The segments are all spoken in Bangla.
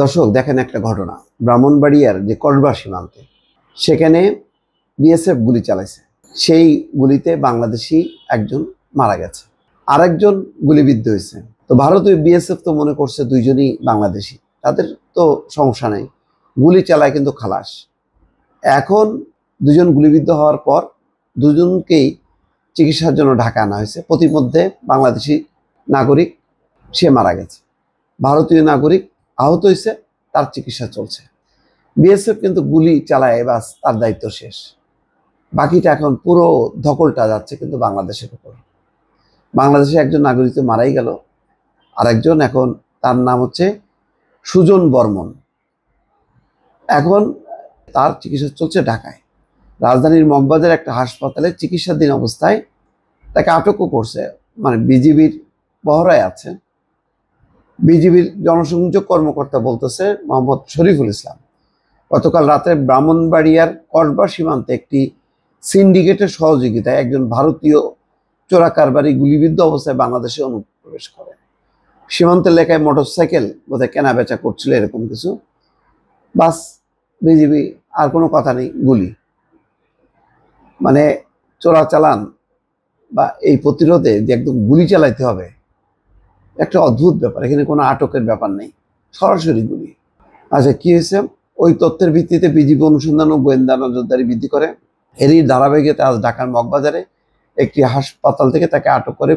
দর্শক দেখেন একটা ঘটনা, ব্রাহ্মণবাড়িয়ার যে কসবা সীমান্তে সেখানে বিএসএফ গুলি চালাইছে। সেই গুলিতে বাংলাদেশি একজন মারা গেছে, আরেকজন গুলিবিদ্ধ হয়েছে। তো ভারতীয় বিএসএফ তো মনে করছে দুইজনই বাংলাদেশি, তাদের তো সমস্যা নেই, গুলি চালায় কিন্তু খালাস। এখন দুজন গুলিবিদ্ধ হওয়ার পর দুজনকেই চিকিৎসার জন্য ঢাকা আনা হয়েছে। প্রতিমধ্যে বাংলাদেশি নাগরিক সে মারা গেছে, ভারতীয় নাগরিক আহত হয়েছে, তার চিকিৎসা চলছে। বিএসএফ কিন্তু গুলি চালায়, বাস তার দায়িত্ব শেষ। বাকিটা এখন পুরো ধকলটা যাচ্ছে কিন্তু বাংলাদেশের উপর। বাংলাদেশে একজন নাগরিক তো মারাই গেল, আরেকজন এখন তার নাম হচ্ছে সুজন বর্মন। এখন তার চিকিৎসা চলছে ঢাকায়, রাজধানীর মগবাজার একটা হাসপাতালে চিকিৎসাধীন অবস্থায় তাকে আটকও করছে, মানে বিজিবির পহরায় আছে। বিজিবির জনসংযোগ কর্মকর্তা বলতেছে মোহাম্মদ শরীফুল ইসলাম গতকাল রাতে ব্রাহ্মণবাড়িয়ার কসবা সীমান্তে একটি সিন্ডিকেটের সহযোগিতায় একজন ভারতীয় চোরা কারবারি গুলিবিদ্ধ অবস্থায় বাংলাদেশে অনুপ্রবেশ করে। সীমান্ত এলাকায় মোটরসাইকেল বোধহয় কেনা বেচা করছিল, এরকম কিছু। বাস বিজিবি, আর কোনো কথা নেই, গুলি। মানে চোরাচালান বা এই প্রতিরোধে যে একদম গুলি চালাইতে হবে, একটা অদ্ভুত ব্যাপার। এখানে কোনো আটকের ব্যাপার নেই, সরাসরি গুলি। আচ্ছা, কি হয়েছে? ওই তথ্যের ভিত্তিতে বিজিবি অনুসন্ধান ও গোয়েন্দা নজরদারি বৃদ্ধি করে। এরই ধারাবাহিকতা আজ ঢাকার মগবাজারে একটি হাসপাতাল থেকে তাকে আটক করে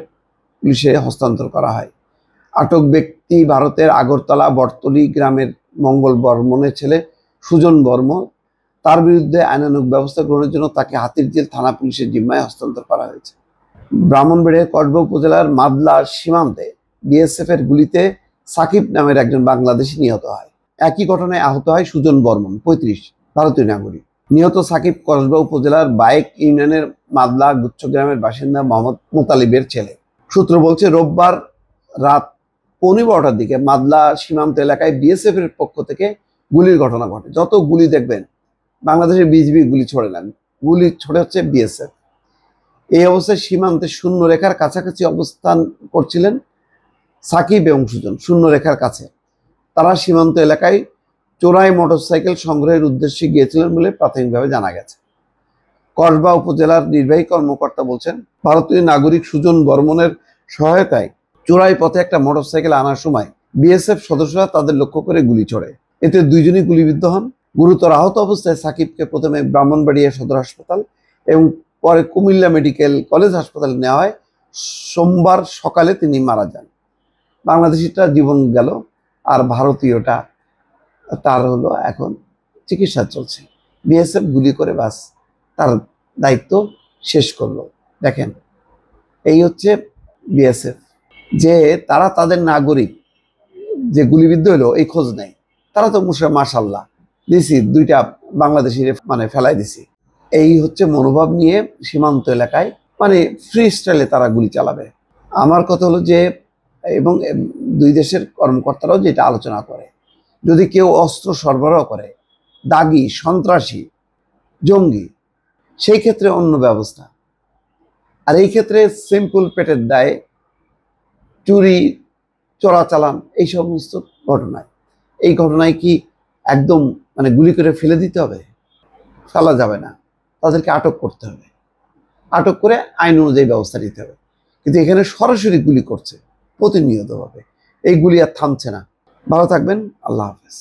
পুলিশে হস্তান্তর করা হয়। আটক ব্যক্তি ভারতের আগরতলা বটতলী গ্রামের মঙ্গল বর্মনের ছেলে সুজন বর্মন। তার বিরুদ্ধে আইনানুগ ব্যবস্থা গ্রহণের জন্য তাকে হাতিরঝিল থানা পুলিশের জিম্মায় হস্তান্তর করা হয়েছে। ব্রাহ্মণবাড়িয়ার কসবা উপজেলার মাদলা সীমান্তে বিএসএফ এর গুলিতে সাকিব নামের একজন বাংলাদেশি নিহত হয়। একই ঘটনায় আহত হয় সুজন বর্মন, 35, ভারতীয় নাগরিক। নিহত সাকিব কসবা উপজেলার বায়েক ইউনিয়নের মাদলা গুচ্ছ গ্রামের বাসিন্দা মোহাম্মদ মোতালিবের ছেলে। সূত্র বলছে রোববার রাত 12:15টার দিকে মাদলা সীমান্ত এলাকায় বিএসএফ এর পক্ষ থেকে গুলির ঘটনা ঘটে। যত গুলি দেখবেন, বাংলাদেশের বিজিবি গুলি ছড়ে না, গুলি ছড়ে হচ্ছে বিএসএফ। এই অবস্থায় সীমান্তে শূন্য রেখার কাছাকাছি অবস্থান করছিলেন সাকিব এবং সুজন, শূন্য রেখার কাছে। তারা সীমান্ত এলাকায় চোরাই মোটরসাইকেল সংগ্রহের উদ্দেশ্যে গিয়েছিলেন বলে প্রাথমিকভাবে জানা গেছে। কসবা উপজেলার নির্বাহী কর্মকর্তা বলছেন, ভারতীয় নাগরিক সুজন বর্মনের সহায়তায় চোরাই পথে একটা মোটরসাইকেল আনার সময় বিএসএফ সদস্যরা তাদের লক্ষ্য করে গুলি ছোড়ে। এতে দুইজনই গুলিবিদ্ধ হন। গুরুতর আহত অবস্থায় সাকিবকে প্রথমে ব্রাহ্মণবাড়িয়া সদর হাসপাতাল এবং পরে কুমিল্লা মেডিকেল কলেজ হাসপাতালে নেওয়া হয়। সোমবার সকালে তিনি মারা যান। বাংলাদেশিটা জীবন গেল, আর ভারতীয়টা তার হলো এখন চিকিৎসা চলছে। বিএসএফ গুলি করে বাস তার দায়িত্ব শেষ করলো। দেখেন, এই হচ্ছে বিএসএফ, যে তারা তাদের নাগরিক যে গুলিবিদ্ধ হলো এই খোঁজ নেয়। তারা তো মাশাআল্লাহ দিছি, 2টা বাংলাদেশি মানে ফেলাই দিছি। এই হচ্ছে মনোভাব নিয়ে সীমান্ত এলাকায় মানে ফ্রি স্টাইলে তারা গুলি চালাবে। আমার কথা হলো যে, এবং দুই দেশের কর্মকর্তারাও যেটা আলোচনা করে, যদি কেউ অস্ত্র সরবরাহ করে, দাগি, সন্ত্রাসী, জঙ্গি, সেই ক্ষেত্রে অন্য ব্যবস্থা। আর এই ক্ষেত্রে সিম্পল পেটের দায়ে চুরি, চোরাচালান, এই সমস্ত ঘটনায়, এই ঘটনায় কি একদম মানে গুলি করে ফেলে দিতে হবে? ফেলা যাবে না, তাদেরকে আটক করতে হবে। আটক করে আইন অনুযায়ী ব্যবস্থা নিতে হবে। কিন্তু এখানে সরাসরি গুলি করছে প্রতিনিয়তভাবে, এই গুলি আর থামছে না। ভালো থাকবেন, আল্লাহ হাফেজ।